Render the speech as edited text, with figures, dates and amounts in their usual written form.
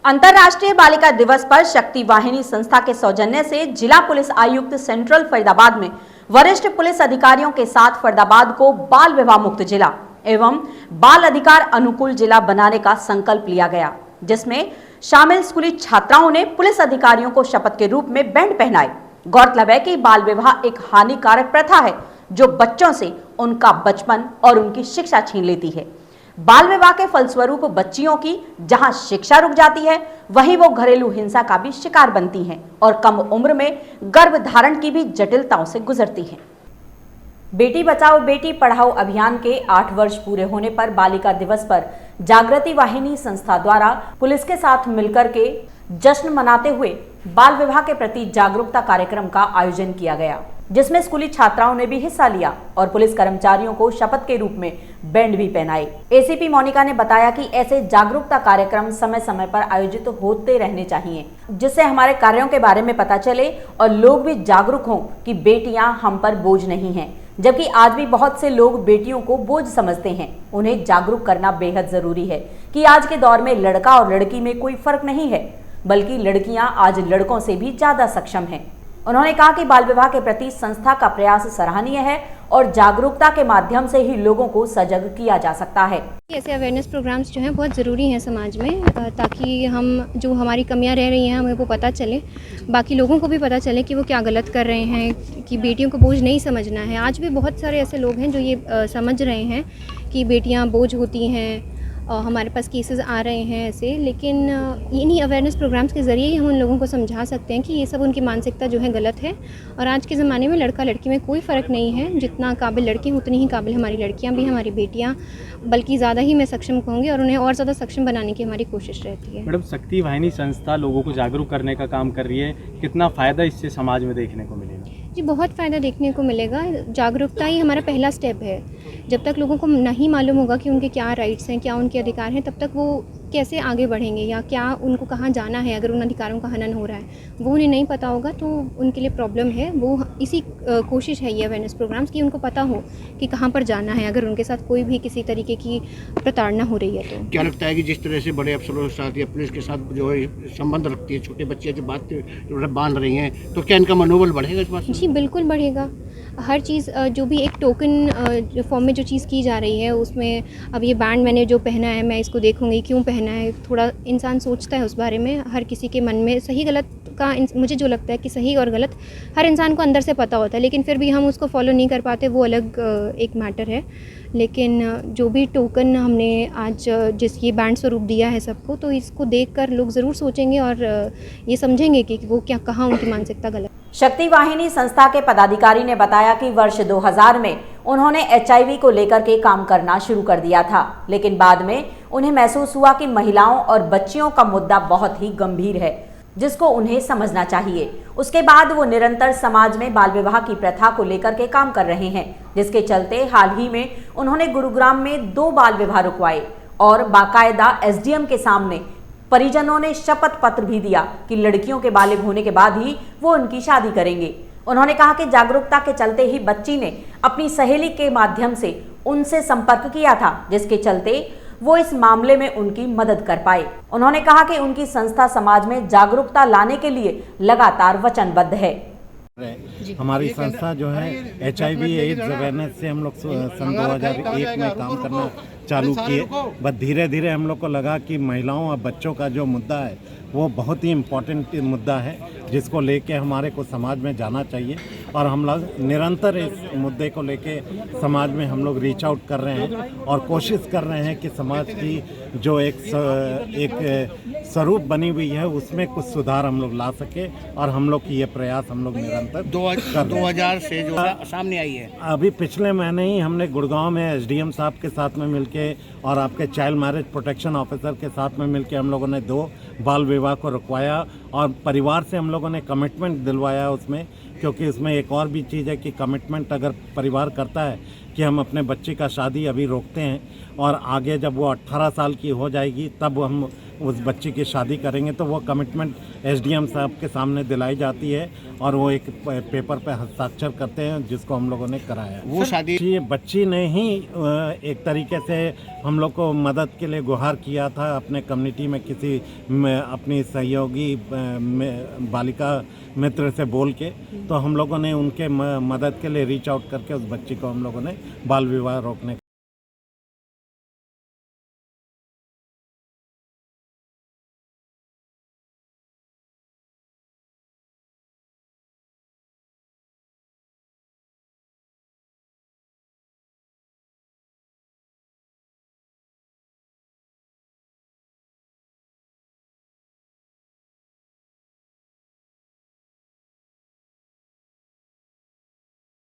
अंतर्राष्ट्रीय बालिका दिवस पर शक्ति वाहिनी संस्था के सौजन्य से जिला पुलिस आयुक्त सेंट्रल फरीदाबाद में वरिष्ठ पुलिस अधिकारियों के साथ फरीदाबाद को बाल विवाह मुक्त जिला एवं बाल अधिकार अनुकूल जिला बनाने का संकल्प लिया गया, जिसमें शामिल स्कूली छात्राओं ने पुलिस अधिकारियों को शपथ के रूप में बैंड पहनाए। गौरतलब है कि बाल विवाह एक हानिकारक प्रथा है जो बच्चों से उनका बचपन और उनकी शिक्षा छीन लेती है। बाल विवाह के फलस्वरूप बच्चियों की जहां शिक्षा रुक जाती है, वहीं वो घरेलू हिंसा का भी शिकार बनती हैं और कम उम्र में गर्भ धारण की भी जटिलताओं से गुजरती हैं। बेटी बचाओ बेटी पढ़ाओ अभियान के 8 वर्ष पूरे होने पर बालिका दिवस पर जागृति वाहिनी संस्था द्वारा पुलिस के साथ मिलकर के जश्न मनाते हुए बाल विवाह के प्रति जागरूकता कार्यक्रम का आयोजन किया गया, जिसमें स्कूली छात्राओं ने भी हिस्सा लिया और पुलिस कर्मचारियों को शपथ के रूप में बैंड भी पहनाए। एसीपी मोनिका ने बताया कि ऐसे जागरूकता कार्यक्रम समय समय पर आयोजित होते रहने चाहिए, जिससे हमारे कार्यों के बारे में पता चले और लोग भी जागरूक हों कि बेटियां हम पर बोझ नहीं हैं, जबकि आज भी बहुत से लोग बेटियों को बोझ समझते हैं। उन्हें जागरूक करना बेहद जरूरी है कि आज के दौर में लड़का और लड़की में कोई फर्क नहीं है, बल्कि लड़कियां आज लड़कों से भी ज्यादा सक्षम हैं। उन्होंने कहा कि बाल विवाह के प्रति संस्था का प्रयास सराहनीय है और जागरूकता के माध्यम से ही लोगों को सजग किया जा सकता है। ऐसे अवेयरनेस प्रोग्राम्स जो हैं बहुत ज़रूरी हैं समाज में, ताकि हम जो हमारी कमियां रह रही हैं हमें वो पता चले, बाकी लोगों को भी पता चले कि वो क्या गलत कर रहे हैं, कि बेटियों को बोझ नहीं समझना है। आज भी बहुत सारे ऐसे लोग हैं जो ये समझ रहे हैं कि बेटियाँ बोझ होती हैं। हमारे पास केसेस आ रहे हैं ऐसे, लेकिन इन्हीं अवेयरनेस प्रोग्राम्स के ज़रिए ही हम उन लोगों को समझा सकते हैं कि ये सब उनकी मानसिकता जो है गलत है और आज के ज़माने में लड़का लड़की में कोई फ़र्क नहीं है। जितना काबिल लड़के उतनी ही काबिल हमारी लड़कियां भी, हमारी बेटियां, बल्कि ज़्यादा ही मैं सक्षम कहूँगी और उन्हें और ज़्यादा सक्षम बनाने की हमारी कोशिश रहती है। मैडम, शक्ति वाहिनी संस्था लोगों को जागरूक करने का काम कर रही है, कितना फ़ायदा इससे समाज में देखने को मिलेगा? जी, बहुत फ़ायदा देखने को मिलेगा। जागरूकता ही हमारा पहला स्टेप है। जब तक लोगों को नहीं मालूम होगा कि उनके क्या राइट्स हैं, क्या उनके अधिकार हैं, तब तक वो कैसे आगे बढ़ेंगे या क्या उनको कहाँ जाना है। अगर उन अधिकारों का हनन हो रहा है वो उन्हें नहीं पता होगा तो उनके लिए प्रॉब्लम है। वो इसी कोशिश है ये अवेयरनेस प्रोग्राम्स की उनको पता हो कि कहाँ पर जाना है अगर उनके साथ कोई भी किसी तरीके की प्रताड़ना हो रही है। तो क्या लगता है कि जिस तरह से बड़े अफसरों के साथ या पुलिस के साथ जो है संबंध रखती है, छोटे बच्चे जो बात बांध रही हैं, तो क्या इनका मनोबल बढ़ेगा इस बात से? जी बिल्कुल बढ़ेगा। हर चीज़ जो भी एक टोकन फॉर्म में जो चीज़ की जा रही है उसमें, अब ये बैंड मैंने जो पहना है मैं इसको देखूंगी क्यों पहना है, थोड़ा इंसान सोचता है उस बारे में। हर किसी के मन में सही गलत का, मुझे जो लगता है कि सही और गलत हर इंसान को अंदर से पता होता है, लेकिन फिर भी हम उसको फॉलो नहीं कर पाते, वो अलग एक मैटर है। लेकिन जो भी टोकन हमने आज जिस ये बैंड स्वरूप दिया है सबको, तो इसको देखकर लोग ज़रूर सोचेंगे और ये समझेंगे कि वो क्या, कहाँ उनकी मानसिकता गलत। शक्ति वाहिनी संस्था के पदाधिकारी ने बताया कि वर्ष 2000 में उन्होंने HIV को लेकर के काम करना शुरू कर दिया था, लेकिन बाद में उन्हें महसूस हुआ कि महिलाओं और बच्चियों का मुद्दा बहुत ही गंभीर है, जिसको उन्हें समझना चाहिए। उसके बाद वो निरंतर समाज में बाल विवाह की प्रथा को लेकर के काम कर रहे हैं, जिसके चलते हाल ही में उन्होंने गुरुग्राम में 2 बाल विवाह रुकवाए और बाकायदा SDM के सामने परिजनों ने शपथ पत्र भी दिया कि लड़कियों के बालिग होने के बाद ही वो उनकी शादी करेंगे। उन्होंने कहा कि जागरूकता के चलते ही बच्ची ने अपनी सहेली के माध्यम से उनसे संपर्क किया था, जिसके चलते वो इस मामले में उनकी मदद कर पाए। उन्होंने कहा कि उनकी संस्था समाज में जागरूकता लाने के लिए लगातार वचनबद्ध है। हमारी संस्था जो है HIV एड्स अवेयरनेस से हम लोग सन 2001 में काम करना चालू किए, बस धीरे धीरे हम लोग को लगा कि महिलाओं और बच्चों का जो मुद्दा है वो बहुत ही इम्पोर्टेंट मुद्दा है, जिसको लेके हमारे को समाज में जाना चाहिए और हम लोग निरंतर इस मुद्दे को लेके समाज में हम लोग रीच आउट कर रहे हैं और कोशिश कर रहे हैं कि समाज की जो एक स्वरूप बनी हुई है उसमें कुछ सुधार हम लोग ला सके और हम लोग की ये प्रयास हम लोग निरंतर 2000 से जो सामने आई है। अभी पिछले महीने ही हमने गुड़गांव में SDM साहब के साथ में मिलके और आपके चाइल्ड मैरिज प्रोटेक्शन ऑफिसर के साथ में मिलके हम लोगों ने 2 बाल विवाह को रुकवाया और परिवार से हम लोगों ने कमिटमेंट दिलवाया उसमें, क्योंकि उसमें एक और भी चीज़ है कि कमिटमेंट अगर परिवार करता है कि हम अपने बच्चे का शादी अभी रोकते हैं और आगे जब वो 18 साल की हो जाएगी तब हम उस बच्ची की शादी करेंगे, तो वो कमिटमेंट एसडीएम साहब के सामने दिलाई जाती है और वो एक पेपर पे हस्ताक्षर करते हैं, जिसको हम लोगों ने कराया। वो शादी बच्ची ने ही एक तरीके से हम लोग को मदद के लिए गुहार किया था अपने कम्युनिटी में किसी अपनी सहयोगी बालिका मित्र से बोल के, तो हम लोगों ने उनके मदद के लिए रीच आउट करके उस बच्ची को हम लोगों ने बाल विवाह रोकने का